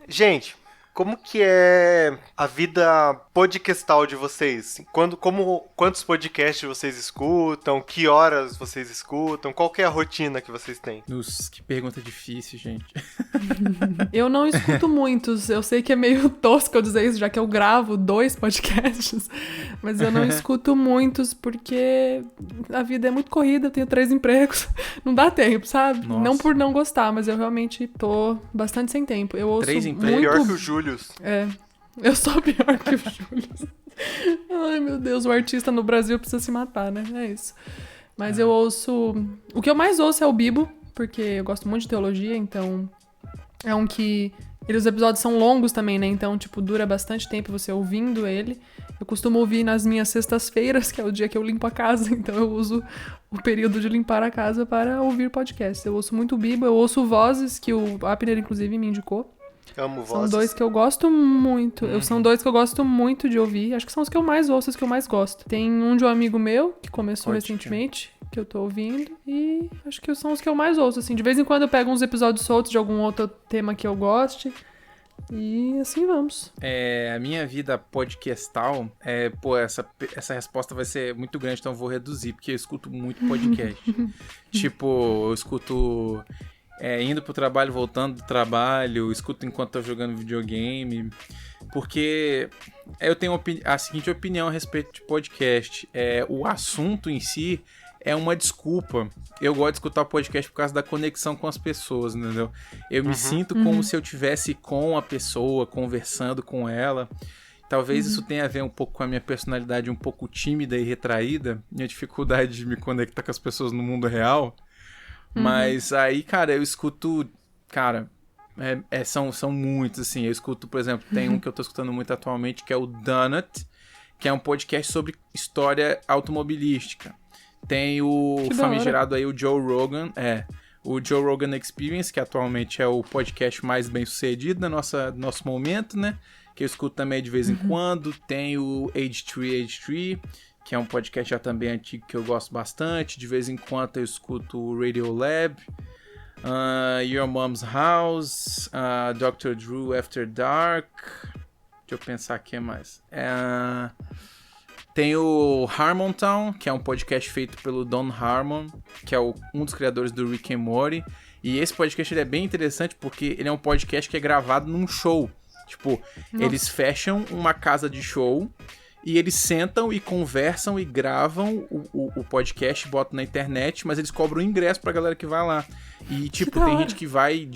Gente, como que é a vida podcastal de vocês? Quantos podcasts vocês escutam? Que horas vocês escutam? Qual que é a rotina que vocês têm? Nossa, que pergunta difícil, gente. Eu não escuto muitos. Eu sei que é meio tosco eu dizer isso, já que eu gravo 2 podcasts. Mas eu não escuto muitos porque a vida é muito corrida, eu tenho 3 empregos. Não dá tempo, sabe? Nossa. Não por não gostar, mas eu realmente tô bastante sem tempo. Eu ouço 3 empregos? muito... Pior que o Júlio. É, eu sou pior que o Júlio. Ai, meu Deus, o artista no Brasil precisa se matar, né? É isso. Mas eu ouço... O que eu mais ouço é o Bibo, porque eu gosto muito de teologia, então... É um que... Os episódios são longos também, né? Então, tipo, dura bastante tempo você ouvindo ele. Eu costumo ouvir nas minhas sextas-feiras, que é o dia que eu limpo a casa. Então, eu uso o período de limpar a casa para ouvir podcast. Eu ouço muito o Bibo, eu ouço Vozes, que o Abner, inclusive, me indicou. Amo São vozes. 2 que eu gosto muito. São 2 que eu gosto muito de ouvir. Acho que são os que eu mais ouço, os que eu mais gosto. Tem um de um amigo meu, que começou recentemente, que eu tô ouvindo. E acho que são os que eu mais ouço, assim. De vez em quando eu pego uns episódios soltos de algum outro tema que eu goste. E assim vamos. A minha vida podcastal, essa resposta vai ser muito grande, então eu vou reduzir, porque eu escuto muito podcast. Tipo, eu escuto... indo pro trabalho, voltando do trabalho, escuto enquanto tô jogando videogame, porque eu tenho a seguinte opinião a respeito de podcast. O assunto em si é uma desculpa. Eu gosto de escutar podcast por causa da conexão com as pessoas, entendeu? Eu me sinto como se eu estivesse com a pessoa, conversando com ela. Talvez isso tenha a ver um pouco com a minha personalidade um pouco tímida e retraída, minha dificuldade de me conectar com as pessoas no mundo real. Mas aí, cara, eu escuto... Cara, são muitos, assim. Eu escuto, por exemplo, tem um que eu tô escutando muito atualmente, que é o Donut, que é um podcast sobre história automobilística. Tem o famigerado aí, o Joe Rogan, o Joe Rogan Experience, que atualmente é o podcast mais bem sucedido do nosso momento, né? Que eu escuto também de vez em quando. Tem o Age 3, que é um podcast já também antigo que eu gosto bastante. De vez em quando eu escuto o Radiolab, Your Mom's House, Dr. Drew After Dark. Deixa eu pensar aqui mais. Tem o Harmontown, que é um podcast feito pelo Don Harmon, que é um dos criadores do Rick and Morty. E esse podcast ele é bem interessante porque ele é um podcast que é gravado num show. Tipo, eles fecham uma casa de show... E eles sentam e conversam e gravam o podcast, botam na internet, mas eles cobram ingresso pra galera que vai lá. E, tipo, tem gente que vai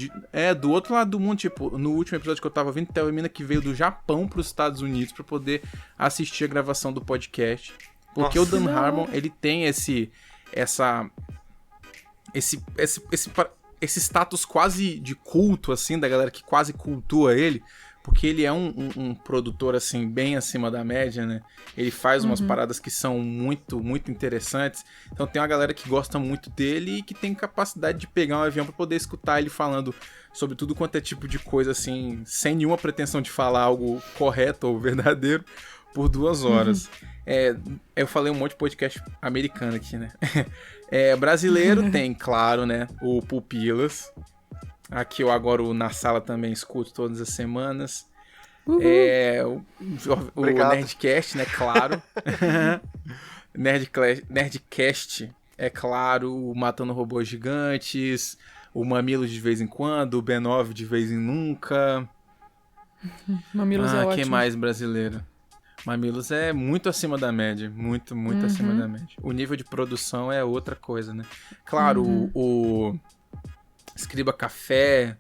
do outro lado do mundo. Tipo, no último episódio que eu tava vendo, tem uma menina que veio do Japão pros Estados Unidos pra poder assistir a gravação do podcast. Porque o Dan Harmon, ele tem esse status quase de culto, assim, da galera que quase cultua ele. Porque ele é um produtor, assim, bem acima da média, né? Ele faz umas paradas que são muito, muito interessantes. Então tem uma galera que gosta muito dele e que tem capacidade de pegar um avião pra poder escutar ele falando sobre tudo quanto é tipo de coisa, assim, sem nenhuma pretensão de falar algo correto ou verdadeiro, por 2 horas. Eu falei um monte de podcast americano aqui, né? Brasileiro tem, claro, né? O Pupilas. Aqui eu agora na sala também escuto todas as semanas. O Nerdcast, né? Claro. Nerdcast, é claro. O Matando Robôs Gigantes. O Mamilos de vez em quando. O B9 de vez em nunca. Mamilos é ótimo. Quem mais brasileiro? Mamilos é muito acima da média. Muito, muito acima da média. O nível de produção é outra coisa, né? Claro, o Escriba Café,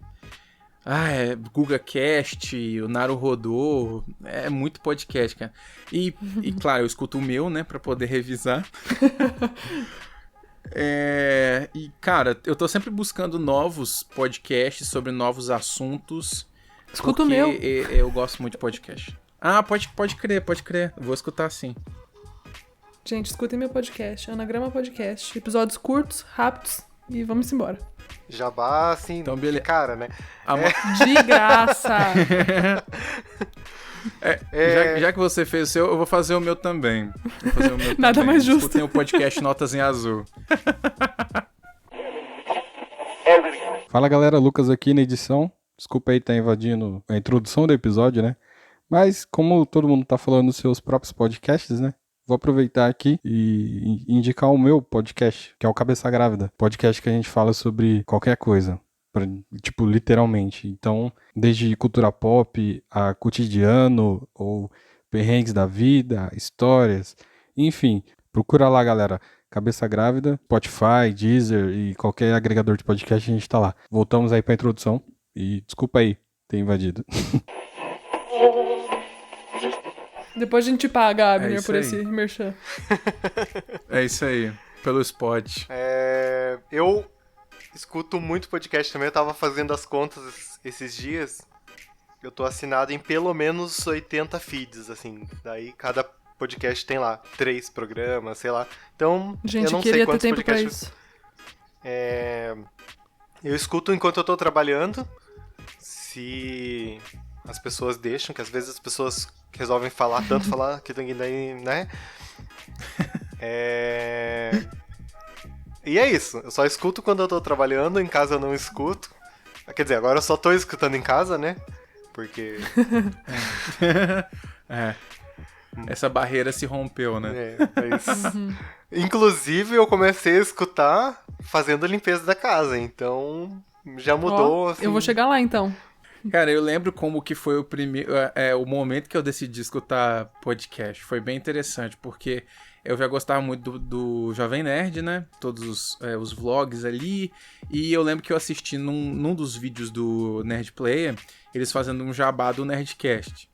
GugaCast, o Naruhodô, é muito podcast, cara. E claro, eu escuto o meu, né, pra poder revisar. E, cara, eu tô sempre buscando novos podcasts sobre novos assuntos. Escuta o meu. Eu gosto muito de podcast. Pode crer. Vou escutar sim. Gente, escutem meu podcast, Anagrama Podcast. Episódios curtos, rápidos e vamos embora. Jabá, assim, então, beleza. Cara, né? De graça! Já que você fez o seu, eu vou fazer o meu também. Nada mais justo. Escutem o podcast Notas em Azul. Fala galera, Lucas aqui na edição. Desculpa aí estar invadindo a introdução do episódio, né? Mas como todo mundo tá falando dos seus próprios podcasts, né? Vou aproveitar aqui e indicar o meu podcast, que é o Cabeça Grávida. Podcast que a gente fala sobre qualquer coisa. Tipo, literalmente. Então, desde cultura pop a cotidiano, ou perrengues da vida, histórias, enfim. Procura lá, galera. Cabeça Grávida, Spotify, Deezer e qualquer agregador de podcast, a gente tá lá. Voltamos aí pra introdução e desculpa aí ter invadido. Depois a gente paga, Abner, isso por aí. esse merchan. É isso aí, pelo spot. Eu escuto muito podcast também, eu tava fazendo as contas esses dias. Eu tô assinado em pelo menos 80 feeds, assim. Daí cada podcast tem lá 3 programas, sei lá. Então, Gente, eu não queria sei ter quantos tempo pra podcasts. isso. Eu escuto enquanto eu tô trabalhando. Se as pessoas deixam, que às vezes as pessoas resolvem falar, tanto falar que daí, né? E é isso. Eu só escuto quando eu tô trabalhando, em casa eu não escuto. Quer dizer, agora eu só tô escutando em casa, né? Porque... Essa barreira se rompeu, né? Inclusive, eu comecei a escutar fazendo limpeza da casa, então já mudou, Ó, assim. eu vou chegar lá, então. Cara, eu lembro como que foi o momento que eu decidi escutar podcast. Foi bem interessante, porque eu já gostava muito do Jovem Nerd, né? Todos os vlogs ali. E eu lembro que eu assisti num dos vídeos do Nerd Player, eles fazendo um jabá do Nerdcast.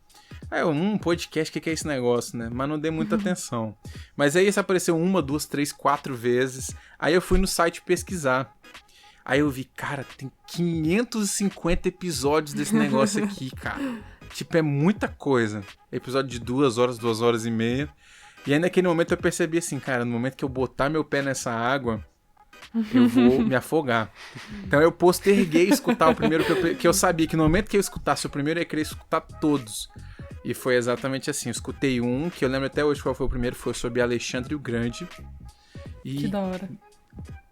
Aí eu, podcast, o que é esse negócio, né? Mas não dei muita atenção. Mas aí isso apareceu 1, 2, 3, 4 vezes. Aí eu fui no site pesquisar. Aí eu vi, cara, tem 550 episódios desse negócio aqui, cara. Tipo, é muita coisa. Episódio de 2 horas, 2 horas e meia. E aí naquele momento eu percebi assim, cara, no momento que eu botar meu pé nessa água, eu vou me afogar. Então eu posterguei escutar o primeiro, que eu sabia que no momento que eu escutasse o primeiro, eu ia querer escutar todos. E foi exatamente assim, eu escutei um, que eu lembro até hoje qual foi o primeiro, foi sobre Alexandre o Grande. E Que da hora.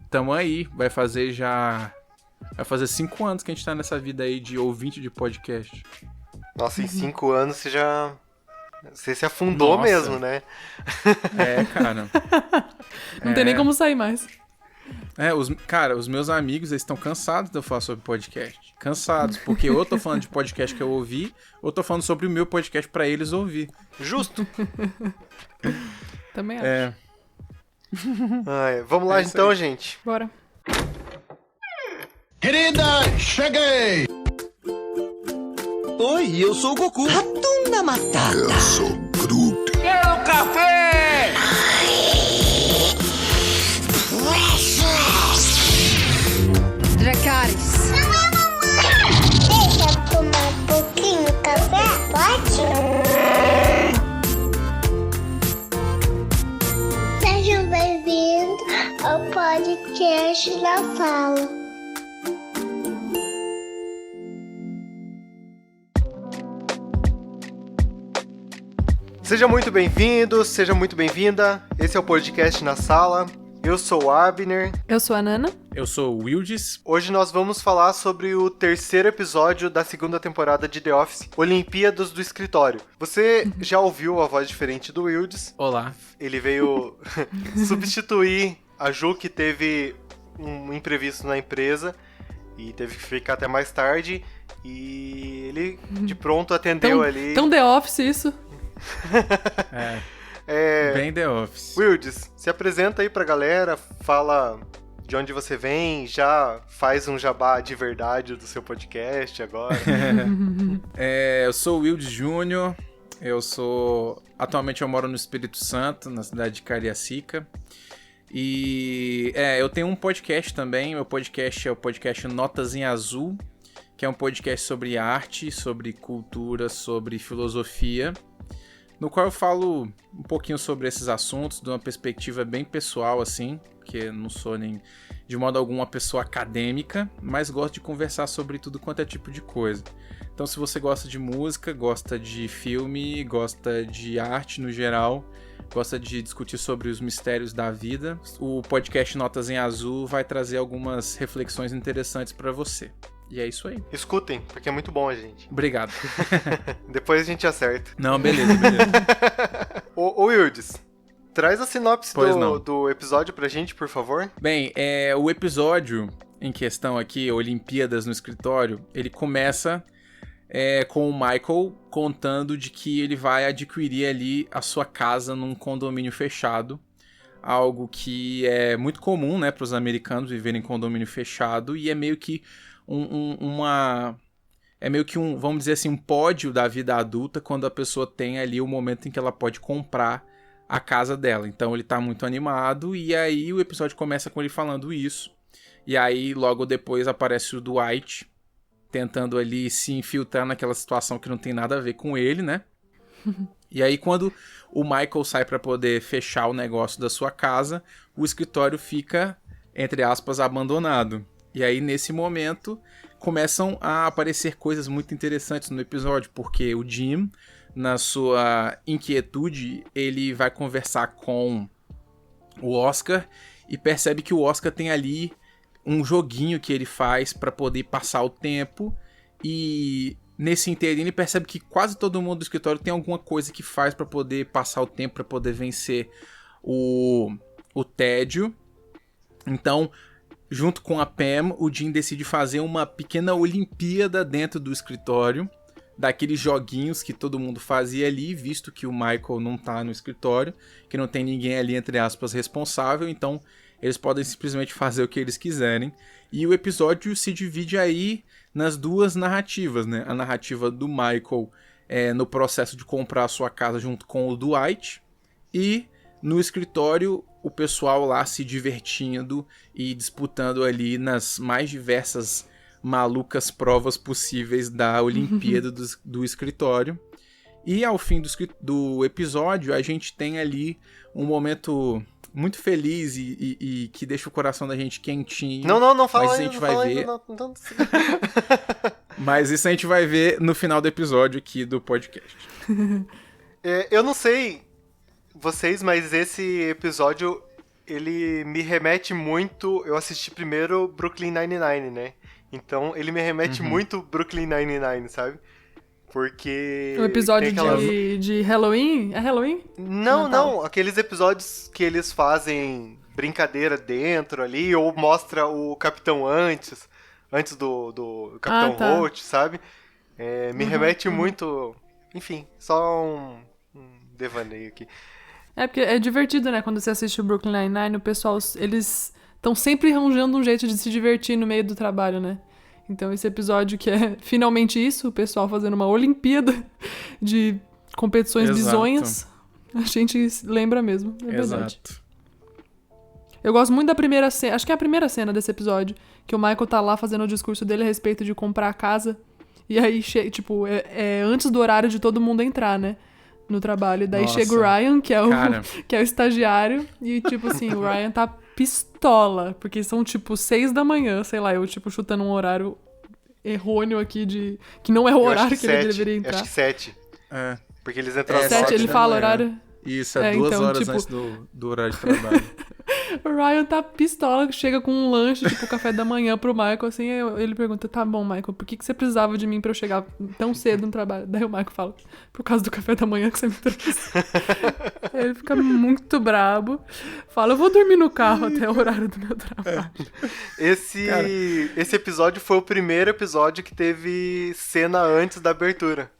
tamo aí, vai fazer 5 anos que a gente tá nessa vida aí de ouvinte de podcast. Nossa, em 5 anos você se afundou. Nossa. Mesmo, né? Cara. Não tem nem como sair mais. Os meus amigos, eles estão cansados de eu falar sobre podcast. Cansados, porque ou eu tô falando de podcast que eu ouvi, ou eu tô falando sobre o meu podcast pra eles ouvir. Justo. Também acho. Vamos lá então, aí. gente. Bora. Querida, cheguei! Oi, eu sou o Goku. Ratunda Matata. Eu sou Groot. Quero café! Dracarys. Deixa eu tomar um pouquinho de café, pode? Sejam bem-vindos ao podcast da Fala. Seja muito bem-vindo, seja muito bem-vinda. Esse é o podcast Na Sala. Eu sou o Abner. Eu sou a Nana. Eu sou o Wildes. Hoje nós vamos falar sobre o 3º episódio da 2ª temporada de The Office, Olimpíadas do Escritório. Você já ouviu a voz diferente do Wildes? Olá. Ele veio substituir a Ju, que teve um imprevisto na empresa e teve que ficar até mais tarde. E ele de pronto atendeu ali. Tão The Office isso. Bem The Office. Wildes, se apresenta aí pra galera, fala de onde você vem, já faz um jabá de verdade do seu podcast agora. Eu sou o Wildes Júnior, atualmente eu moro no Espírito Santo, na cidade de Cariacica. E eu tenho um podcast também, meu podcast é o podcast Notas em Azul, que é um podcast sobre arte, sobre cultura, sobre filosofia, no qual eu falo um pouquinho sobre esses assuntos de uma perspectiva bem pessoal, assim, porque eu não sou nem de modo algum uma pessoa acadêmica, mas gosto de conversar sobre tudo quanto é tipo de coisa. Então, se você gosta de música, gosta de filme, gosta de arte no geral, gosta de discutir sobre os mistérios da vida, o podcast Notas em Azul vai trazer algumas reflexões interessantes para você. E é isso aí. Escutem, porque é muito bom, gente. Obrigado. Depois a gente acerta. Não, beleza. Ô Wildes, traz a sinopse Pois não. do episódio pra gente, por favor. Bem, o episódio em questão aqui, Olimpíadas no Escritório, ele começa com o Michael contando de que ele vai adquirir ali a sua casa num condomínio fechado. Algo que é muito comum, né, para os americanos viverem em condomínio fechado, e é meio que vamos dizer assim, um pódio da vida adulta quando a pessoa tem ali o momento em que ela pode comprar a casa dela. Então ele tá muito animado, e aí o episódio começa com ele falando isso. E aí logo depois aparece o Dwight tentando ali se infiltrar naquela situação que não tem nada a ver com ele, né? E aí quando o Michael sai para poder fechar o negócio da sua casa, o escritório fica, entre aspas, abandonado. E aí nesse momento começam a aparecer coisas muito interessantes no episódio, porque o Jim, na sua inquietude, ele vai conversar com o Oscar e percebe que o Oscar tem ali um joguinho que ele faz para poder passar o tempo, e nesse inteirinho ele percebe que quase todo mundo do escritório tem alguma coisa que faz para poder passar o tempo, para poder vencer o tédio. Então, junto com a Pam, o Jim decide fazer uma pequena Olimpíada dentro do escritório, daqueles joguinhos que todo mundo fazia ali, visto que o Michael não tá no escritório, que não tem ninguém ali, entre aspas, responsável, então eles podem simplesmente fazer o que eles quiserem. E o episódio se divide aí nas duas narrativas, né? A narrativa do Michael no processo de comprar a sua casa junto com o Dwight, e no escritório o pessoal lá se divertindo e disputando ali nas mais diversas malucas provas possíveis da Olimpíada do escritório. E ao fim do episódio a gente tem ali um momento muito feliz e que deixa o coração da gente quentinho. Não fala mas aí, a gente não vai fala ver. aí, não. Mas isso a gente vai ver no final do episódio aqui do podcast. Eu não sei vocês, mas esse episódio, ele me remete muito... Eu assisti primeiro Brooklyn Nine-Nine, né? Então, ele me remete muito Brooklyn Nine-Nine, sabe? Porque... O episódio tem aquelas... de Halloween? É Halloween? Não. Aqueles episódios que eles fazem brincadeira dentro ali, ou mostra o Capitão antes do Capitão tá. Holt, sabe? Me remete muito... Enfim, só um devaneio aqui. É porque é divertido, né? Quando você assiste o Brooklyn Nine-Nine, o pessoal, eles estão sempre arranjando um jeito de se divertir no meio do trabalho, né? Então esse episódio que é finalmente isso, o pessoal fazendo uma Olimpíada de competições bizonhas, a gente lembra mesmo, é verdade. Exato. Eu gosto muito da primeira cena, acho que é a primeira cena desse episódio, que o Michael tá lá fazendo o discurso dele a respeito de comprar a casa, e aí, tipo, é antes do horário de todo mundo entrar, né? No trabalho. E daí chega o Ryan, que é o estagiário, e tipo assim, o Ryan tá pistola, porque são tipo 6 da manhã, sei lá, eu tipo chutando um horário errôneo aqui que não é o horário que ele deveria entrar. Acho que 7. É. Porque eles entram às 7, 9, ele né? fala horário... Isso, 2 então, horas tipo... antes do horário de trabalho. O Ryan tá pistola, chega com um lanche, tipo, café da manhã pro Michael, assim, ele pergunta, tá bom, Michael, por que você precisava de mim pra eu chegar tão cedo no trabalho? Daí o Michael fala, por causa do café da manhã que você me trouxe. Ele fica muito brabo, fala, eu vou dormir no carro até o horário do meu trabalho. Esse episódio foi o primeiro episódio que teve cena antes da abertura.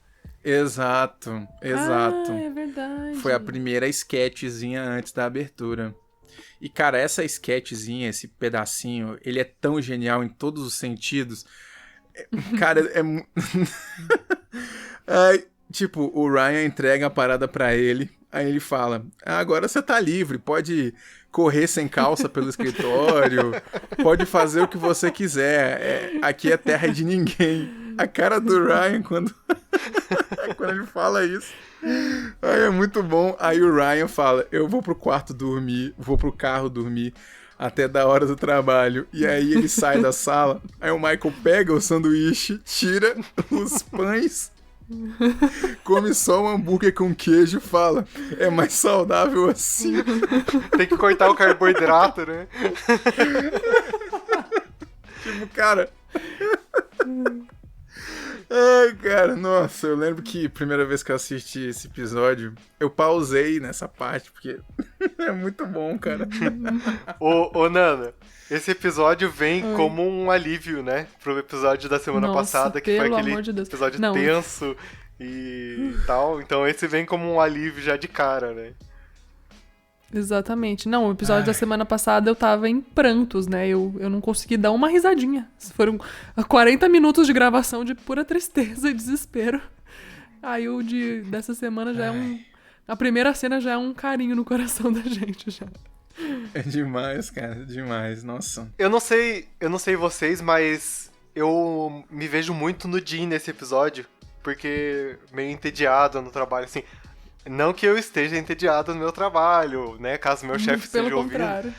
Exato. Ah, é verdade. Foi a primeira sketchzinha antes da abertura. E, cara, essa sketchzinha, esse pedacinho, ele é tão genial em todos os sentidos. Cara, tipo, o Ryan entrega a parada pra ele, aí ele fala, agora você tá livre, pode correr sem calça pelo escritório, pode fazer o que você quiser, aqui é terra de ninguém. A cara do Ryan quando ele fala isso. Aí é muito bom. Aí o Ryan fala, eu vou pro quarto dormir, vou pro carro dormir até da hora do trabalho. E aí ele sai da sala, aí o Michael pega o sanduíche, tira os pães, come só um hambúrguer com queijo e fala, é mais saudável assim. Tem que cortar o carboidrato, né? Tipo, cara... Ai, cara, nossa, eu lembro que a primeira vez que eu assisti esse episódio, eu pausei nessa parte, porque é muito bom, cara. Ô, Nana, esse episódio vem como um alívio, né? Pro episódio da semana Nossa, passada, que foi pelo aquele amor de Deus. episódio Não. tenso e tal. Então esse vem como um alívio já de cara, né? Exatamente. Não, o episódio da semana passada eu tava em prantos, né? Eu não consegui dar uma risadinha. Foram 40 minutos de gravação de pura tristeza e desespero. Aí o dessa semana já é um... A primeira cena já é um carinho no coração da gente, já. É demais, cara, demais, nossa. Eu não sei vocês, mas eu me vejo muito no Jim nesse episódio, porque meio entediado no trabalho, assim. Não que eu esteja entediado no meu trabalho, né? Caso meu chefe esteja Pelo ouvindo. contrário.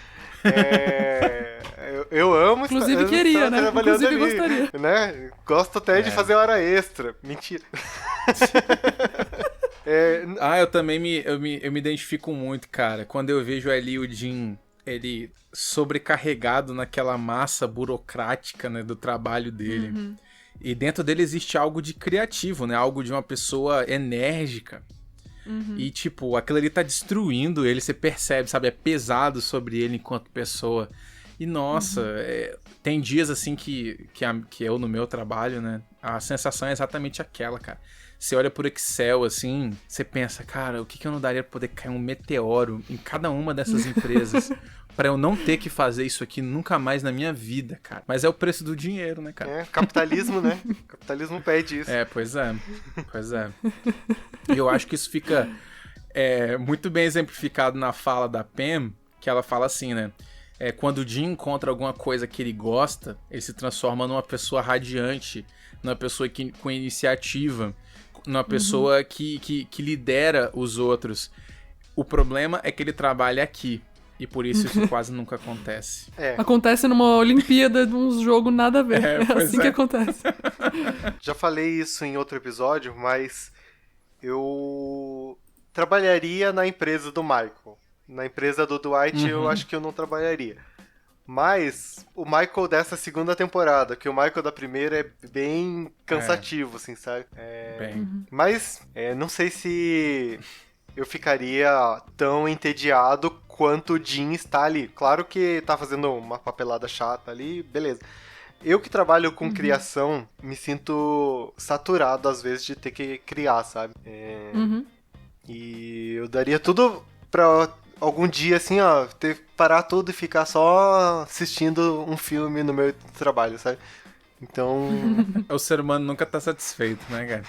Eu amo Inclusive estar queria, né? trabalhando Inclusive ali, gostaria. né? Gosto até de fazer hora extra. Mentira. Eu também eu me identifico muito, cara. Quando eu vejo ali o Jim, ele sobrecarregado naquela massa burocrática, né, do trabalho dele. E dentro dele existe algo de criativo, né? Algo de uma pessoa enérgica. E, tipo, aquilo ali tá destruindo ele, você percebe, sabe? É pesado sobre ele enquanto pessoa. E, nossa, tem dias, assim, que eu, no meu trabalho, né? A sensação é exatamente aquela, cara. Você olha por Excel, assim, você pensa, cara, o que eu não daria pra poder cair um meteoro em cada uma dessas empresas pra eu não ter que fazer isso aqui nunca mais na minha vida, cara. Mas é o preço do dinheiro, né, cara? Capitalismo, né? Capitalismo pede isso. Pois é. E eu acho que isso fica muito bem exemplificado na fala da Pam, que ela fala assim, né? Quando o Jim encontra alguma coisa que ele gosta, ele se transforma numa pessoa radiante, numa pessoa com iniciativa, numa pessoa que lidera os outros. O problema é que ele trabalha aqui. E por isso quase nunca acontece. Acontece numa Olimpíada, num jogo nada a ver. É assim que acontece. Já falei isso em outro episódio, mas eu trabalharia na empresa do Michael. Na empresa do Dwight eu acho que eu não trabalharia. Mas o Michael dessa segunda temporada, que o Michael da primeira é bem cansativo, assim, sabe? Mas não sei se eu ficaria tão entediado quanto o Jim está ali. Claro que tá fazendo uma papelada chata ali, beleza. Eu que trabalho com criação, me sinto saturado às vezes de ter que criar, sabe? E eu daria tudo pra algum dia, assim, ó, parar tudo e ficar só assistindo um filme no meu trabalho, sabe? Então... O ser humano nunca tá satisfeito, né, cara?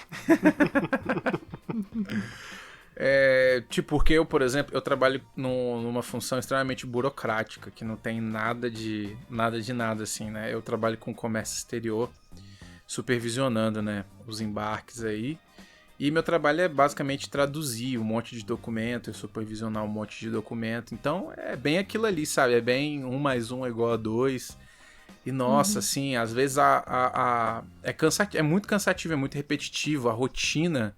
Porque eu, por exemplo, eu trabalho numa função extremamente burocrática, que não tem nada de nada, assim, né? Eu trabalho com comércio exterior, supervisionando, né, os embarques aí. E meu trabalho é basicamente traduzir um monte de documento, supervisionar um monte de documento. Então, é bem aquilo ali, sabe? É bem 1 mais 1 é igual a 2. E, nossa, assim, às vezes é muito cansativo, é muito repetitivo. A rotina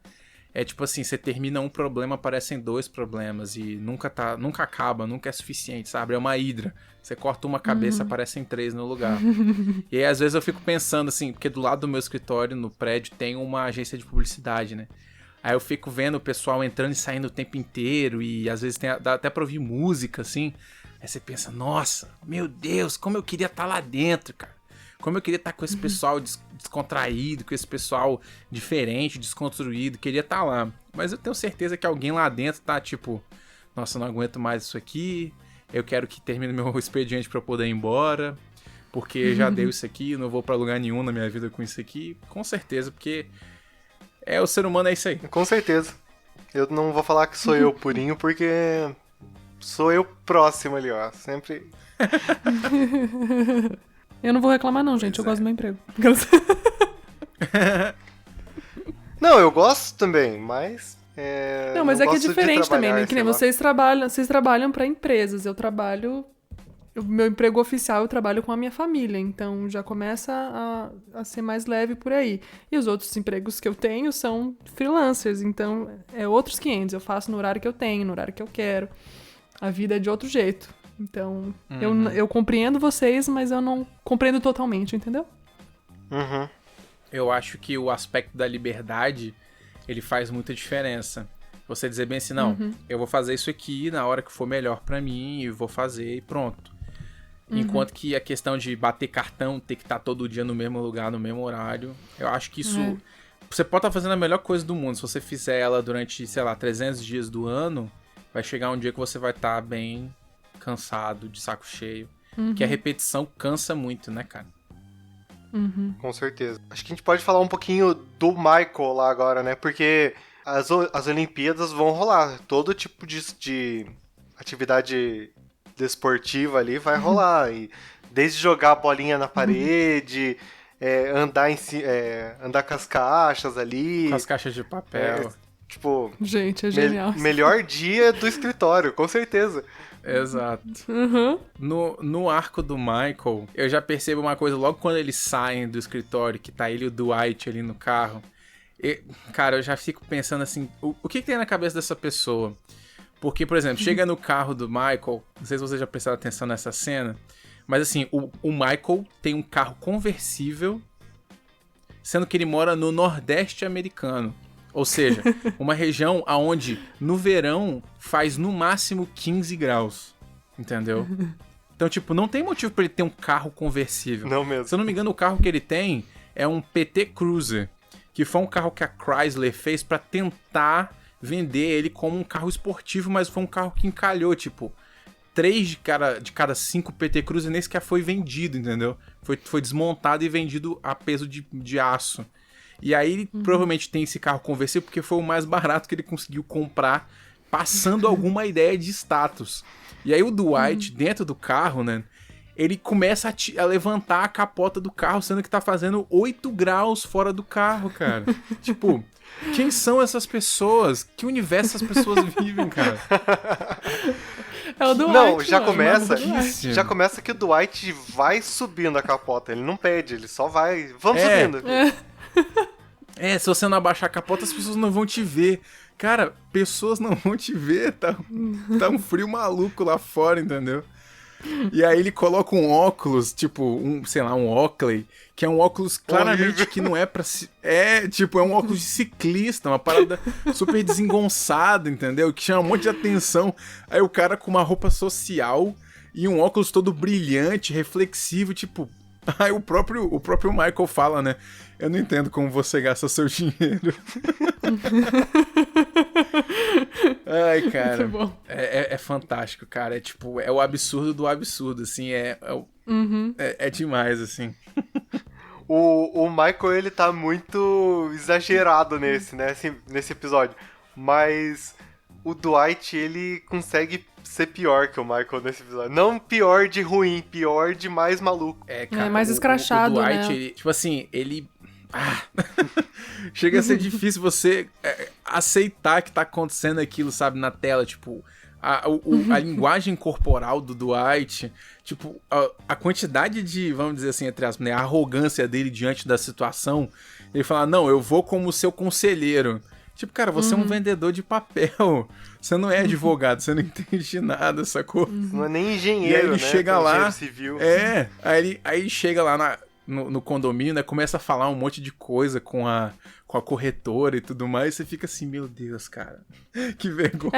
é tipo assim, você termina um problema, aparecem 2 problemas. E nunca acaba, nunca é suficiente, sabe? É uma hidra. Você corta uma cabeça, aparecem 3 no lugar. E aí, às vezes eu fico pensando assim, porque do lado do meu escritório, no prédio, tem uma agência de publicidade, né? Aí eu fico vendo o pessoal entrando e saindo o tempo inteiro, e às vezes dá até pra ouvir música, assim. Aí você pensa, nossa, meu Deus, como eu queria estar lá dentro, cara. Como eu queria estar com esse pessoal descontraído, com esse pessoal diferente, desconstruído, queria estar lá. Mas eu tenho certeza que alguém lá dentro tá tipo, nossa, eu não aguento mais isso aqui, eu quero que termine meu expediente pra eu poder ir embora, porque já deu isso aqui, não vou pra lugar nenhum na minha vida com isso aqui. Com certeza, porque o ser humano é isso aí. Com certeza. Eu não vou falar que sou eu purinho, porque sou eu próximo ali, ó. Sempre... Eu não vou reclamar não, gente. Eu gosto do meu emprego. Não, eu gosto também, mas... Não, mas é que é diferente também, né? Que nem sei lá. vocês trabalham pra empresas. Eu trabalho... O meu emprego oficial, eu trabalho com a minha família. Então, já começa a ser mais leve por aí. E os outros empregos que eu tenho são freelancers. Então, é outros 500. Eu faço no horário que eu tenho, no horário que eu quero. A vida é de outro jeito. Então, eu compreendo vocês, mas eu não compreendo totalmente, entendeu? eu acho que o aspecto da liberdade, ele faz muita diferença. Você dizer bem assim, não, eu vou fazer isso aqui na hora que for melhor pra mim, e vou fazer e pronto. Enquanto que a questão de bater cartão, ter que estar todo dia no mesmo lugar, no mesmo horário, eu acho que isso... Você pode estar fazendo a melhor coisa do mundo. Se você fizer ela durante, sei lá, 300 dias do ano, vai chegar um dia que você vai estar bem cansado, de saco cheio. Que a repetição cansa muito, né, cara? Com certeza. Acho que a gente pode falar um pouquinho do Michael lá agora, né? Porque as Olimpíadas vão rolar. Todo tipo de atividade desportiva ali vai rolar. E desde jogar a bolinha na parede, andar com as caixas ali. Com as caixas de papel. Tipo, Gente, é genial. melhor dia do escritório, com certeza. Exato. No arco do Michael, eu já percebo uma coisa logo quando eles saem do escritório, que tá ele e o Dwight ali no carro. Cara, eu já fico pensando assim, o que tem na cabeça dessa pessoa? Porque, por exemplo, chega no carro do Michael, não sei se vocês já prestaram atenção nessa cena, mas assim, o Michael tem um carro conversível, sendo que ele mora no Nordeste americano. Ou seja, uma região onde no verão faz no máximo 15 graus, entendeu? Então, tipo, não tem motivo pra ele ter um carro conversível. Não mesmo. Se eu não me engano, o carro que ele tem é um PT Cruiser, que foi um carro que a Chrysler fez pra tentar vender ele como um carro esportivo, mas foi um carro que encalhou, tipo, 3 de cada 5 PT Cruiser nem sequer foi vendido, entendeu? Foi desmontado e vendido a peso de aço. E aí ele provavelmente tem esse carro conversível porque foi o mais barato que ele conseguiu comprar, passando alguma ideia de status. E aí o Dwight, dentro do carro, né, ele começa a levantar a capota do carro, sendo que tá fazendo 8 graus fora do carro, cara. Tipo, quem são essas pessoas? Que universo essas pessoas vivem, cara? É o Dwight. Não, já mano. começa. Maluquice. Já começa que o Dwight vai subindo a capota. Ele não pede, ele só vai. Vamos É. subindo. Se você não abaixar a capota, as pessoas não vão te ver. Cara, pessoas não vão te ver, tá um frio maluco lá fora, entendeu? E aí ele coloca um óculos, tipo, um Oakley, que é um óculos claramente que não é pra... é um óculos de ciclista, uma parada super desengonçada, entendeu? Que chama um monte de atenção. Aí o cara com uma roupa social e um óculos todo brilhante, reflexivo, tipo... Aí o próprio Michael fala, né? Eu não entendo como você gasta seu dinheiro. Ai, cara. Muito bom. É fantástico, cara. É tipo, é o absurdo do absurdo, assim. É demais, assim. O Michael, ele tá muito exagerado nesse episódio. Mas o Dwight, ele consegue ser pior que o Michael nesse episódio. Não pior de ruim, pior de mais maluco. Cara, mais escrachado, o Dwight, né? Ele, tipo assim, ele... chega a ser difícil você aceitar que tá acontecendo aquilo, sabe, na tela, tipo... A linguagem corporal do Dwight, tipo, a quantidade de, vamos dizer assim, entre aspas, né, a arrogância dele diante da situação, ele fala, não, eu vou como seu conselheiro. Tipo, cara, você é um vendedor de papel, você não é advogado, você não entende de nada, sacou? Não é nem engenheiro, E aí ele né? chega lá, Engenheiro civil. aí ele chega lá no condomínio, né, começa a falar um monte de coisa com a corretora e tudo mais, e você fica assim, meu Deus, cara, que vergonha.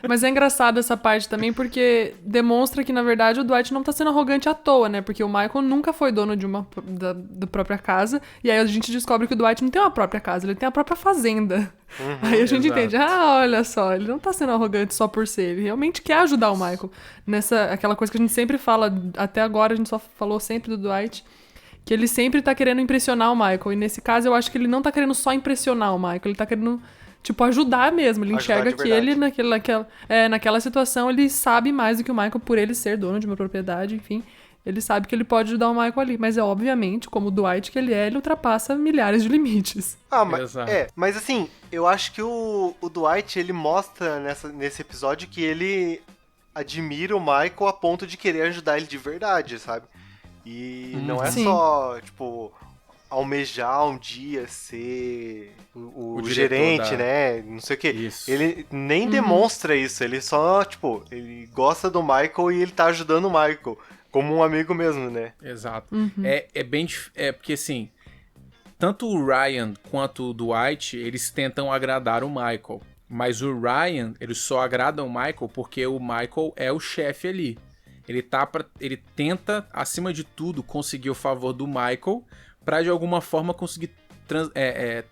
Mas é engraçado essa parte também, porque demonstra que, na verdade, o Dwight não tá sendo arrogante à toa, né? Porque o Michael nunca foi dono da própria casa, e aí a gente descobre que o Dwight não tem uma própria casa, ele tem a própria fazenda. Aí a gente exato. entende, olha só, ele não tá sendo arrogante só por ser, ele realmente quer ajudar o Michael. Aquela coisa que a gente sempre fala, até agora a gente só falou sempre do Dwight, que ele sempre tá querendo impressionar o Michael. E nesse caso, eu acho que ele não tá querendo só impressionar o Michael. Ele tá querendo, tipo, ajudar mesmo. Ele Ajudar enxerga de que verdade. ele, naquela situação, ele sabe mais do que o Michael por ele ser dono de uma propriedade, enfim. Ele sabe que ele pode ajudar o Michael ali. Mas obviamente, como o Dwight que ele ultrapassa milhares de limites. Exato. Mas assim, eu acho que o Dwight, ele mostra nesse episódio que ele admira o Michael a ponto de querer ajudar ele de verdade, sabe? E não é Sim. só, tipo, almejar um dia ser o diretor gerente, né? Não sei o quê. Isso. Ele nem demonstra isso, ele só, tipo, ele gosta do Michael e ele tá ajudando o Michael, como um amigo mesmo, né? Exato. É porque assim, tanto o Ryan quanto o Dwight, eles tentam agradar o Michael. Mas o Ryan, ele só agrada o Michael porque o Michael é o chefe ali. Ele tenta, acima de tudo, conseguir o favor do Michael pra de alguma forma conseguir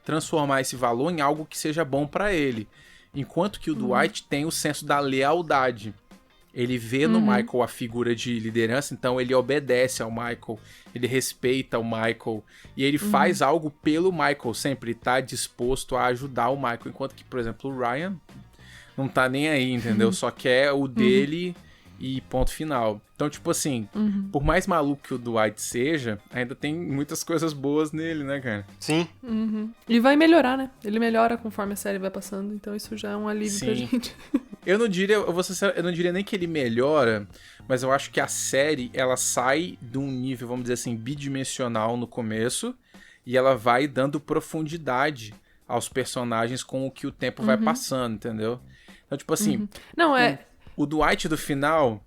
transformar esse valor em algo que seja bom pra ele. Enquanto que o Dwight tem o senso da lealdade. Ele vê no Michael a figura de liderança, então ele obedece ao Michael, ele respeita o Michael, e ele faz algo pelo Michael, sempre tá disposto a ajudar o Michael, enquanto que, por exemplo, o Ryan não tá nem aí, entendeu? Só quer o dele e ponto final. Então, tipo assim, por mais maluco que o Dwight seja, ainda tem muitas coisas boas nele, né, cara? Sim. E vai melhorar, né? Ele melhora conforme a série vai passando, então isso já é um alívio pra gente. Eu não diria nem que ele melhora, mas eu acho que a série, ela sai de um nível, vamos dizer assim, bidimensional no começo, e ela vai dando profundidade aos personagens com o que o tempo vai passando, entendeu? Então, tipo assim, Não, o Dwight do final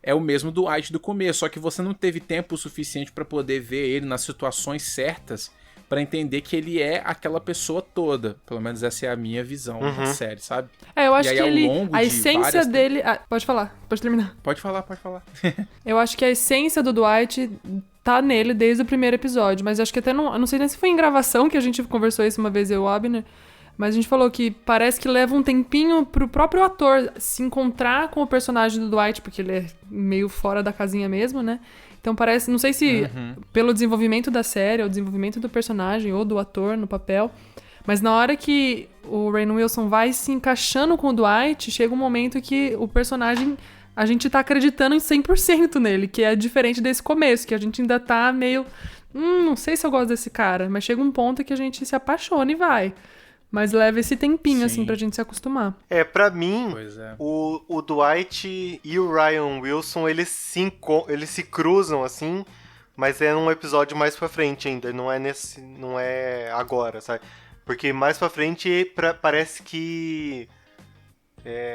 é o mesmo Dwight do começo, só que você não teve tempo suficiente pra poder ver ele nas situações certas pra entender que ele é aquela pessoa toda. Pelo menos essa é a minha visão da série, sabe? eu acho E aí, que ao ele. longo A de essência várias dele. Pode falar, pode terminar. Pode falar. Eu acho que a essência do Dwight tá nele desde o primeiro episódio, mas acho que até não sei nem se foi em gravação que a gente conversou isso uma vez, eu e o Abner, mas a gente falou que parece que leva um tempinho pro próprio ator se encontrar com o personagem do Dwight, porque ele é meio fora da casinha mesmo, né? Então parece, não sei se pelo desenvolvimento da série, ou desenvolvimento do personagem, ou do ator no papel, mas na hora que o Rainn Wilson vai se encaixando com o Dwight, chega um momento que o personagem, a gente tá acreditando em 100% nele, que é diferente desse começo, que a gente ainda tá meio, não sei se eu gosto desse cara, mas chega um ponto que a gente se apaixona e vai. Mas leva esse tempinho, assim, pra gente se acostumar. Pra mim, Pois é. o Dwight e o Ryan Wilson, eles se cruzam, assim, mas é num episódio mais pra frente ainda, não é agora, sabe? Porque mais pra frente parece que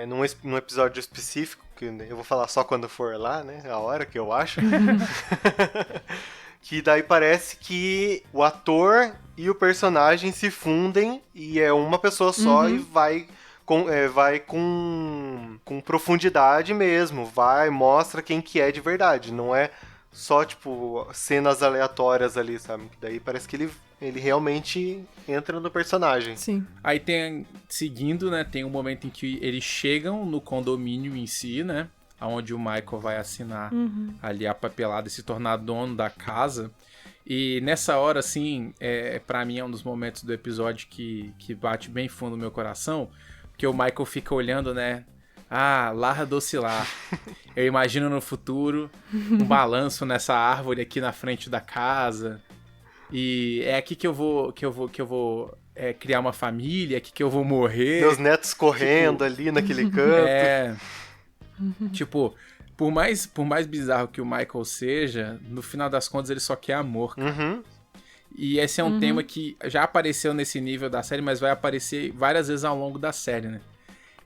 num episódio específico, que eu vou falar só quando for lá, né? A hora que eu acho. Que daí parece que o ator e o personagem se fundem e é uma pessoa só e vai com profundidade mesmo, mostra quem que é de verdade, não é só, tipo, cenas aleatórias ali, sabe? Daí parece que ele realmente entra no personagem. Sim. Aí seguindo, né, tem um momento em que eles chegam no condomínio em si, né? Onde o Michael vai assinar ali a papelada e se tornar dono da casa. E nessa hora, assim, pra mim é um dos momentos do episódio que bate bem fundo no meu coração, porque o Michael fica olhando, né? Lar docilar. Eu imagino no futuro um balanço nessa árvore aqui na frente da casa. E é aqui que eu vou criar uma família, é aqui que eu vou morrer. Meus netos correndo ali naquele canto. Tipo, por mais bizarro que o Michael seja, no final das contas ele só quer amor, cara. E esse é um tema que já apareceu nesse nível da série, mas vai aparecer várias vezes ao longo da série, né?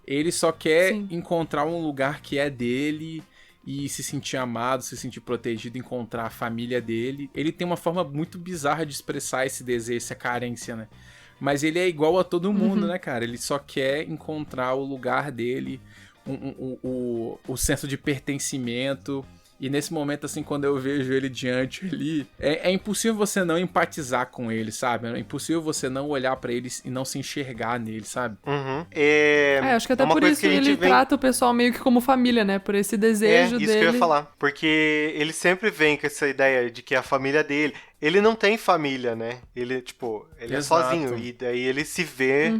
Ele só quer encontrar um lugar que é dele e se sentir amado, se sentir protegido, encontrar a família dele. Ele tem uma forma muito bizarra de expressar esse desejo, essa carência, né? Mas ele é igual a todo mundo, né, cara? Ele só quer encontrar o lugar dele, o senso de pertencimento. E nesse momento, assim, quando eu vejo ele diante ali, é impossível você não empatizar com ele, sabe? É impossível você não olhar pra ele e não se enxergar nele, sabe? Acho que até por isso que ele trata o pessoal meio que como família, né? Por esse desejo dele. Isso que eu ia falar. Porque ele sempre vem com essa ideia de que a família dele... Ele não tem família, né? Ele, tipo, ele Exato. é sozinho. E daí ele se vê...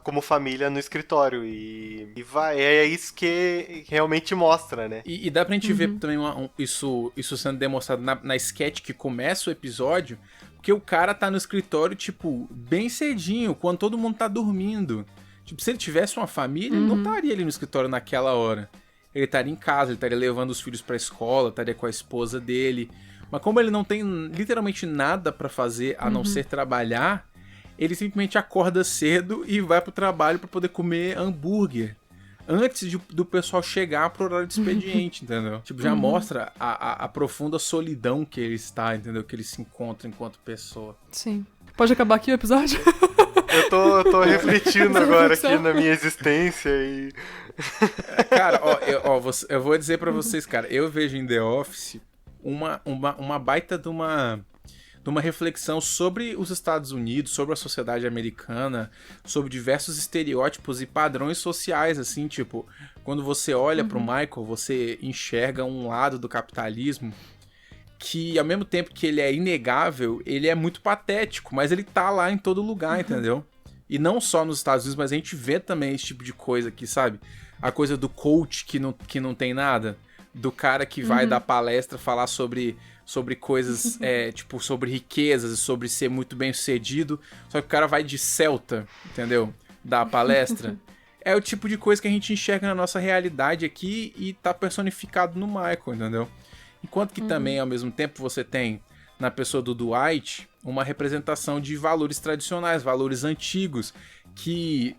como família no escritório e vai, é isso que realmente mostra, né? E dá pra gente ver também isso sendo demonstrado na sketch que começa o episódio, porque o cara tá no escritório, tipo, bem cedinho, quando todo mundo tá dormindo. Tipo, se ele tivesse uma família, ele não estaria ali no escritório naquela hora. Ele estaria em casa, ele estaria levando os filhos pra escola, estaria com a esposa dele. Mas como ele não tem literalmente nada pra fazer a não ser trabalhar, ele simplesmente acorda cedo e vai pro trabalho pra poder comer hambúrguer. antes do pessoal chegar pro horário de expediente, entendeu? Tipo, já mostra a profunda solidão que ele está, entendeu? Que ele se encontra enquanto pessoa. Sim. Pode acabar aqui o episódio? Eu tô refletindo agora aqui na minha existência e... Cara, eu vou dizer pra vocês, cara, eu vejo em The Office uma baita de uma reflexão sobre os Estados Unidos, sobre a sociedade americana, sobre diversos estereótipos e padrões sociais, assim, tipo, quando você olha pro Michael, você enxerga um lado do capitalismo que, ao mesmo tempo que ele é inegável, ele é muito patético, mas ele tá lá em todo lugar, entendeu? E não só nos Estados Unidos, mas a gente vê também esse tipo de coisa aqui, sabe? A coisa do coach que não tem nada, do cara que vai dar palestra, falar sobre coisas, tipo, sobre riquezas, sobre ser muito bem sucedido, só que o cara vai de Celta, entendeu? Dar palestra. É o tipo de coisa que a gente enxerga na nossa realidade aqui e tá personificado no Michael, entendeu? Enquanto que também, ao mesmo tempo, você tem na pessoa do Dwight uma representação de valores tradicionais, valores antigos, que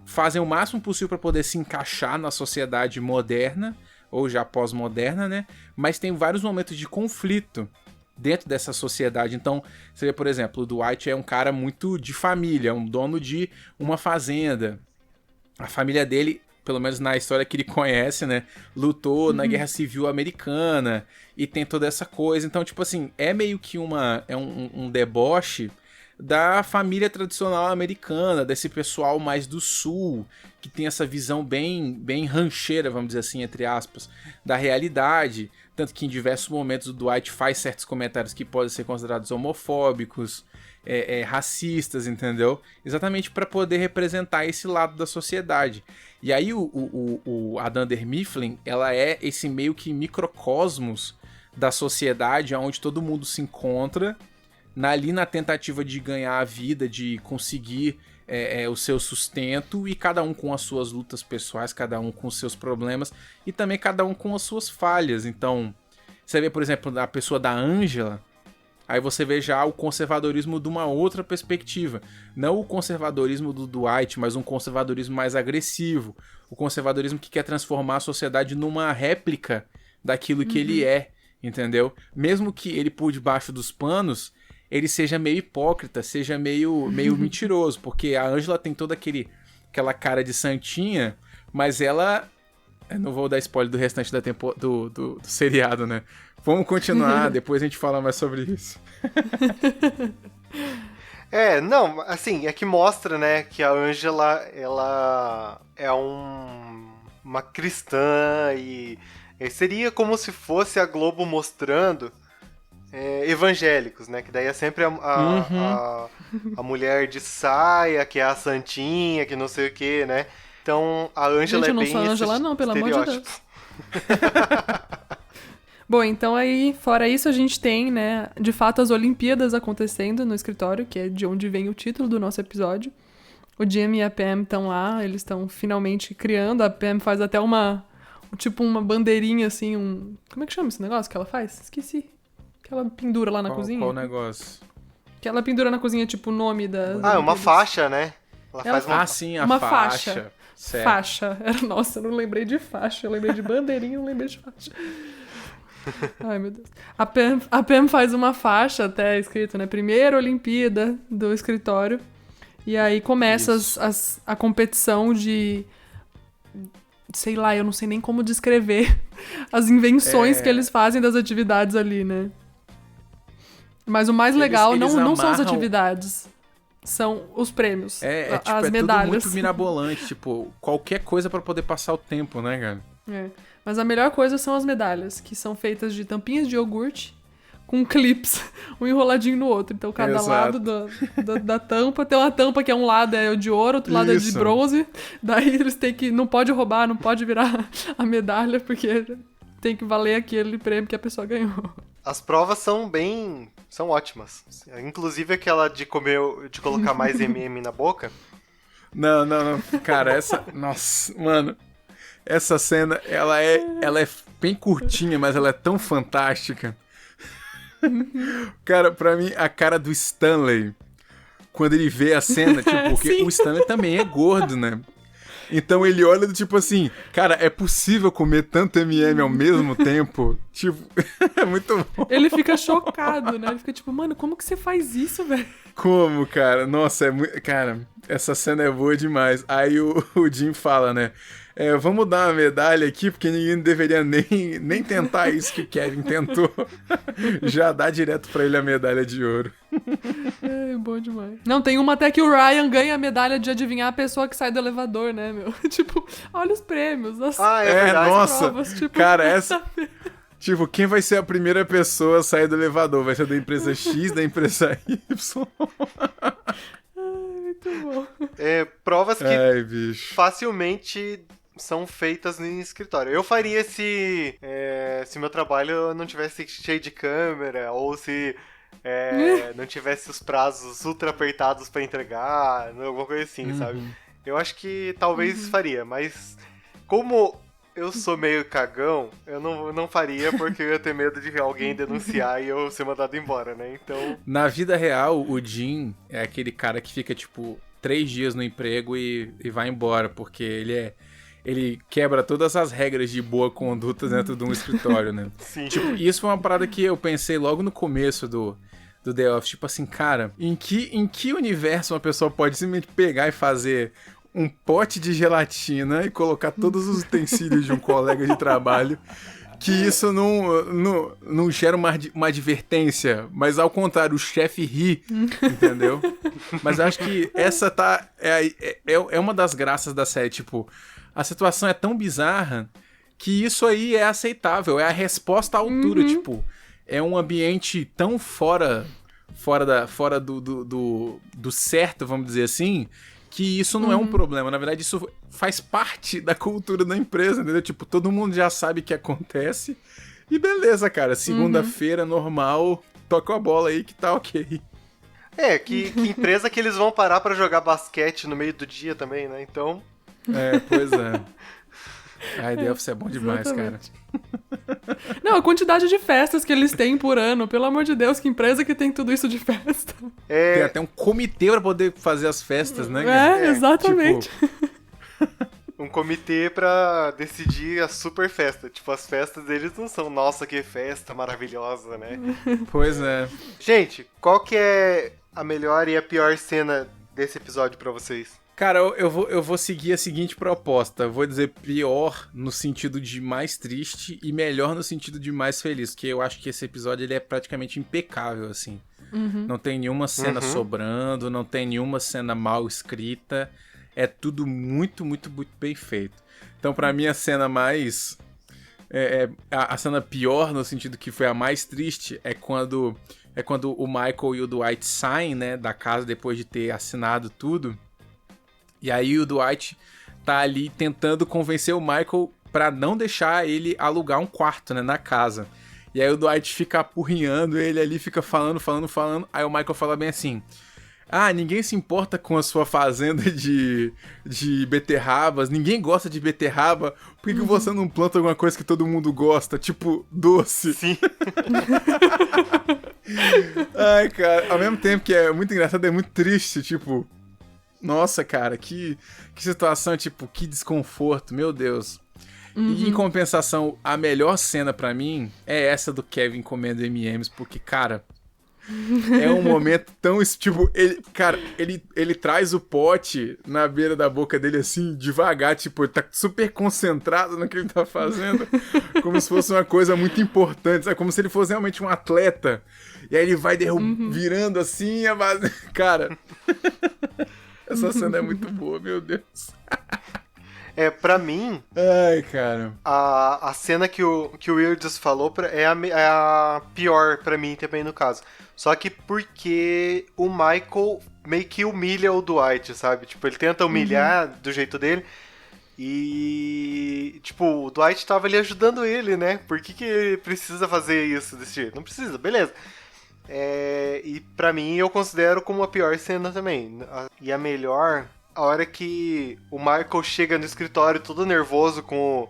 fazem o máximo possível para poder se encaixar na sociedade moderna, ou já pós-moderna, né? Mas tem vários momentos de conflito dentro dessa sociedade. Então, você vê, por exemplo, o Dwight é um cara muito de família, um dono de uma fazenda. A família dele, pelo menos na história que ele conhece, né, lutou na Guerra Civil Americana e tem toda essa coisa. Então, tipo assim, é meio que um deboche da família tradicional americana, desse pessoal mais do sul, que tem essa visão bem rancheira, vamos dizer assim, entre aspas, da realidade. Tanto que em diversos momentos o Dwight faz certos comentários que podem ser considerados homofóbicos, racistas, entendeu? Exatamente para poder representar esse lado da sociedade. E aí a Dunder Mifflin, ela é esse meio que microcosmos da sociedade, onde todo mundo se encontra ali na tentativa de ganhar a vida, de conseguir o seu sustento, e cada um com as suas lutas pessoais, cada um com os seus problemas, e também cada um com as suas falhas. Então, você vê, por exemplo, a pessoa da Angela, aí você vê já o conservadorismo de uma outra perspectiva. Não o conservadorismo do Dwight, mas um conservadorismo mais agressivo. O conservadorismo que quer transformar a sociedade numa réplica daquilo que ele é, entendeu? Mesmo que ele, por debaixo dos panos, ele seja meio hipócrita, seja meio mentiroso, porque a Angela tem toda aquela cara de santinha, mas ela... Eu não vou dar spoiler do restante do seriado, né? Vamos continuar, depois a gente fala mais sobre isso. Não, assim, é que mostra, né, que a Angela, ela é uma cristã e seria como se fosse a Globo mostrando evangélicos, né? Que daí é sempre a mulher de saia, que é a santinha, que não sei o que, né? Então a Angela gente, é bem eu não sou Angela não, pelo amor de Deus. Bom, então aí, fora isso, a gente tem, né, de fato, as Olimpíadas acontecendo no escritório, que é de onde vem o título do nosso episódio. O Jim e a Pam estão lá, eles estão finalmente criando. A Pam faz até uma bandeirinha, assim, Como é que chama esse negócio que ela faz? Esqueci. Que ela pendura lá na cozinha. Qual negócio? Que ela pendura na cozinha, tipo, o nome da... uma faixa, né? Ela faz Ah, sim, a uma faixa. Certo. Faixa. Nossa, eu não lembrei de faixa. Eu lembrei de bandeirinha, não lembrei de faixa. Ai, meu Deus. A Pam faz uma faixa, até escrito, né? Primeira Olimpíada do escritório. E aí começa a competição de... Sei lá, eu não sei nem como descrever as invenções que eles fazem das atividades ali, né? Mas o mais legal não são as atividades. São os prêmios, as medalhas. Tudo muito mirabolante, tipo, qualquer coisa pra poder passar o tempo, né, cara? Mas a melhor coisa são as medalhas, que são feitas de tampinhas de iogurte com clips, um enroladinho no outro. Então, cada lado da tampa, tem uma tampa que um lado é de ouro, outro lado é de bronze. Daí eles têm que... Não pode roubar, não pode virar a medalha, porque tem que valer aquele prêmio que a pessoa ganhou. As provas são ótimas. Inclusive aquela de colocar mais M&M na boca. Não. Cara, nossa, mano. Essa cena, ela é bem curtinha, mas ela é tão fantástica. Cara, pra mim, a cara do Stanley, quando ele vê a cena, tipo, porque o Stanley também é gordo, né? Então ele olha do tipo assim, cara, é possível comer tanto M&M ao mesmo tempo? Tipo, é muito bom. Ele fica chocado, né? Ele fica tipo, mano, como que você faz isso, velho? Como, cara? Nossa, é muito... Cara, essa cena é boa demais. Aí o Jim fala, né? Vamos dar uma medalha aqui, porque ninguém deveria nem tentar isso que o Kevin tentou. Já dá direto pra ele a medalha de ouro. É, bom demais. Não, tem uma até que o Ryan ganha a medalha de adivinhar a pessoa que sai do elevador, né, meu? Tipo, olha os prêmios. Verdade. Nossa, provas, tipo, cara, essa... Tipo, quem vai ser a primeira pessoa a sair do elevador? Vai ser da empresa X, da empresa Y? Muito bom. Provas que Ai, bicho. facilmente são feitas em escritório. Eu faria se meu trabalho não tivesse cheio de câmera, ou se não tivesse os prazos ultra apertados pra entregar, alguma coisa assim, sabe? Eu acho que talvez faria, mas como eu sou meio cagão, eu não faria porque eu ia ter medo de alguém denunciar e eu ser mandado embora, né? Então... Na vida real, o Jim é aquele cara que fica, tipo, 3 dias no emprego e vai embora, porque ele quebra todas as regras de boa conduta dentro de um escritório, né? Sim. Tipo, isso foi uma parada que eu pensei logo no começo do The Office, tipo assim, cara, em que universo uma pessoa pode simplesmente pegar e fazer um pote de gelatina e colocar todos os utensílios de um colega de trabalho, que isso não gera uma advertência, mas ao contrário, o chefe ri, entendeu? Mas eu acho que essa é uma das graças da série, tipo, a situação é tão bizarra que isso aí é aceitável, é a resposta à altura, tipo, é um ambiente tão fora do certo, vamos dizer assim, que isso não é um problema. Na verdade, isso faz parte da cultura da empresa, entendeu? Tipo, todo mundo já sabe o que acontece. E beleza, cara. Segunda-feira, normal, toca a bola aí que tá ok. Que empresa que eles vão parar pra jogar basquete no meio do dia também, né? Então... Pois é. Ai, The Office é bom demais, Exatamente. cara. Não, a quantidade de festas que eles têm por ano. Pelo amor de Deus, que empresa que tem tudo isso de festa. Tem até um comitê pra poder fazer as festas, né, cara? Exatamente. Tipo, um comitê pra decidir a super festa. Tipo, as festas deles não são, nossa, que festa maravilhosa, né? pois é. Gente, qual que é a melhor e a pior cena desse episódio pra vocês? Cara, eu vou seguir a seguinte proposta. Vou dizer pior no sentido de mais triste e melhor no sentido de mais feliz. Porque eu acho que esse episódio ele é praticamente impecável, assim. Não tem nenhuma cena sobrando, não tem nenhuma cena mal escrita. É tudo muito, muito, muito bem feito. Então, pra mim, a cena mais... a cena pior, no sentido que foi a mais triste, é quando o Michael e o Dwight saem, né, da casa depois de ter assinado tudo. E aí o Dwight tá ali tentando convencer o Michael pra não deixar ele alugar um quarto, né, na casa. E aí o Dwight fica apurrinhando ele ali, fica falando. Aí o Michael fala bem assim... ninguém se importa com a sua fazenda de beterrabas, ninguém gosta de beterraba, por que você não planta alguma coisa que todo mundo gosta, tipo doce? Sim. Ai, cara, ao mesmo tempo que é muito engraçado, é muito triste, tipo... Nossa, cara, que situação, tipo, que desconforto, meu Deus. E em compensação, a melhor cena pra mim é essa do Kevin comendo M&M's, porque, cara... É um momento tão... Tipo, ele traz o pote na beira da boca dele, assim, devagar. Tipo, ele tá super concentrado no que ele tá fazendo. Como se fosse uma coisa muito importante. Sabe? Como se ele fosse realmente um atleta. E aí ele vai virando assim. Cara, essa cena é muito boa, meu Deus. Pra mim... Ai, cara. A cena que o Wildes falou é a pior pra mim também, no caso. Só que porque o Michael meio que humilha o Dwight, sabe? Tipo, ele tenta humilhar do jeito dele. E... tipo, o Dwight tava ali ajudando ele, né? Por que ele precisa fazer isso desse jeito? Não precisa, beleza. E pra mim, eu considero como a pior cena também. E a melhor... A hora que o Michael chega no escritório todo nervoso com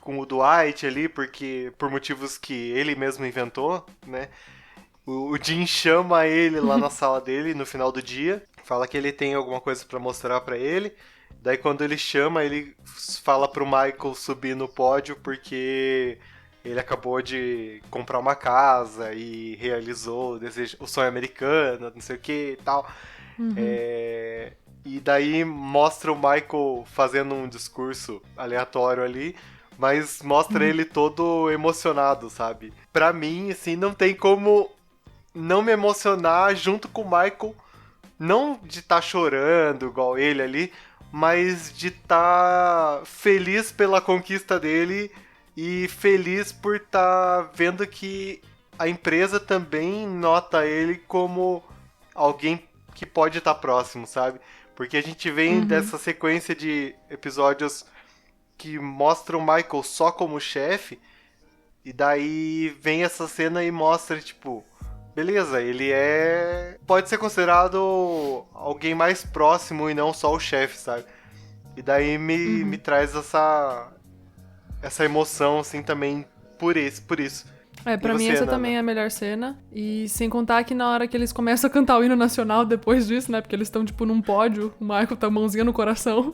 o Dwight ali, por motivos que ele mesmo inventou, né? O Jim chama ele lá na sala dele no final do dia. fala que ele tem alguma coisa pra mostrar pra ele. Daí quando ele chama, ele fala pro Michael subir no pódio porque ele acabou de comprar uma casa e realizou o sonho americano, não sei o que e tal. E daí mostra o Michael fazendo um discurso aleatório ali, mas mostra ele todo emocionado, sabe? Pra mim, assim, não tem como não me emocionar junto com o Michael, não de estar chorando igual ele ali, mas de estar feliz pela conquista dele e feliz por estar vendo que a empresa também nota ele como alguém que pode estar próximo, sabe? Porque a gente vem dessa sequência de episódios que mostram o Michael só como chefe, e daí vem essa cena e mostra, tipo, beleza, ele pode ser considerado alguém mais próximo e não só o chefe, sabe? E daí me traz essa emoção, assim, também por isso. Pra E mim você, essa Nana? também é a melhor cena. E sem contar que na hora que eles começam a cantar o hino nacional depois disso, né? Porque eles estão, tipo, num pódio, o Michael tá mãozinha no coração.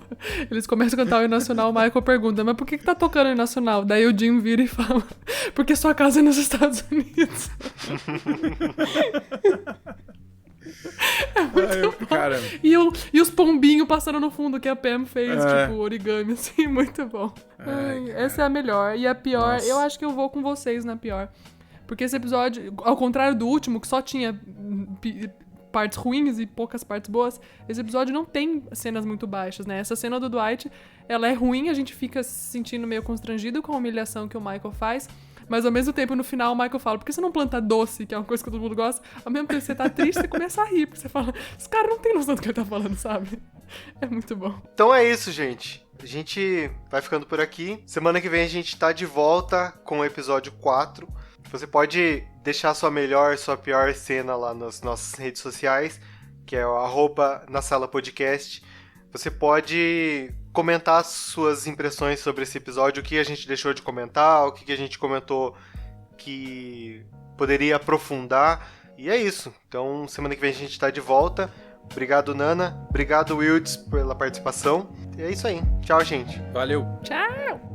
Eles começam a cantar o hino nacional, o Michael pergunta, mas por que tá tocando o hino nacional? Daí o Jim vira e fala, porque sua casa é nos Estados Unidos. Cara, E os pombinhos passando no fundo que a Pam fez, É. tipo, origami, assim, muito bom. Ai, cara. essa é a melhor. E a pior, Nossa. eu acho que eu vou com vocês na pior. Porque esse episódio, ao contrário do último, que só tinha partes ruins e poucas partes boas, esse episódio não tem cenas muito baixas, né? Essa cena do Dwight, ela é ruim, a gente fica se sentindo meio constrangido com a humilhação que o Michael faz, mas ao mesmo tempo, no final, o Michael fala, por que você não planta doce, que é uma coisa que todo mundo gosta? Ao mesmo tempo que você tá triste, você começa a rir, porque você fala, esse cara não tem noção do que ele tá falando, sabe? É muito bom. Então é isso, gente. A gente vai ficando por aqui. Semana que vem a gente tá de volta com o episódio 4. Você pode deixar sua melhor, sua pior cena lá nas nossas redes sociais, que é o @nasalapodcast. Você pode comentar suas impressões sobre esse episódio, o que a gente deixou de comentar, o que a gente comentou que poderia aprofundar. E é isso. Então, semana que vem a gente tá de volta. Obrigado, Nana. Obrigado, Wildes, pela participação. E é isso aí. Tchau, gente. valeu. Tchau!